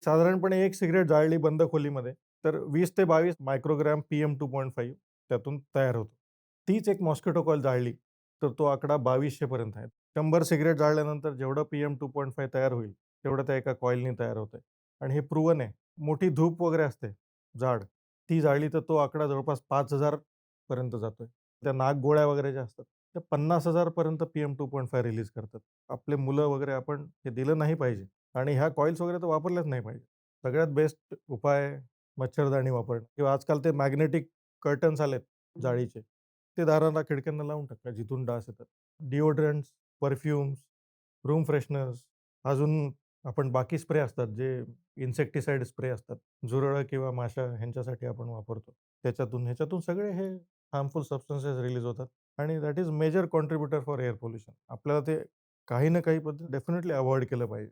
साधारणपणे एक सिगारेट जाळली बंद खोलीमध्ये, तर 20 ते 22 मायक्रोग्राम PM2.5 त्यातून तयार होतो. तीच एक मॉस्किटो कॉइल जाळली, तर तो आकडा 2200 पर्यंत आहे. 100 सिगारेट जाळल्यानंतर जेवढं PM2.5 तयार होईल, तेवढं त्या एका कॉइलनी तयार होतंय आणि हे प्रूव्हन आहे. मोठी धूप वगैरे असते, जाड, ती जाळली तर तो आकडा जवळपास 5000 पर्यंत जातोय. त्या नाकगोळ्या वगैरे ज्या असतात, त्या 50,000 पर्यंत PM2.5 रिलीज करतात. आपले मुलं वगैरे आपण हे दिलं नाही पाहिजे आणि ह्या कॉइल्स वगैरे तर वापरल्याच नाही पाहिजे. सगळ्यात बेस्ट उपाय मच्छरदाणी वापरणं किंवा आजकाल ते मॅग्नेटिक कर्टन्स आलेत जाळीचे. ते दाराला, खिडक्यांना लावून टाका जिथून डास येतात. डिओड्रंट्स, परफ्यूम्स, रूम फ्रेशनर्स, अजून आपण बाकी स्प्रे असतात जे इन्सेक्टिसाइड स्प्रे असतात. झुरळं किंवा माशा ह्यांच्यासाठी आपण वापरतो. ह्याच्यातून सगळे हे हार्मफुल सबस्टन्सेस रिलीज होतात आणि that is major contributor for air pollution. आपल्याला ते काही ना काही पद्धत डेफिनेटली अव्हॉइड केलं पाहिजे.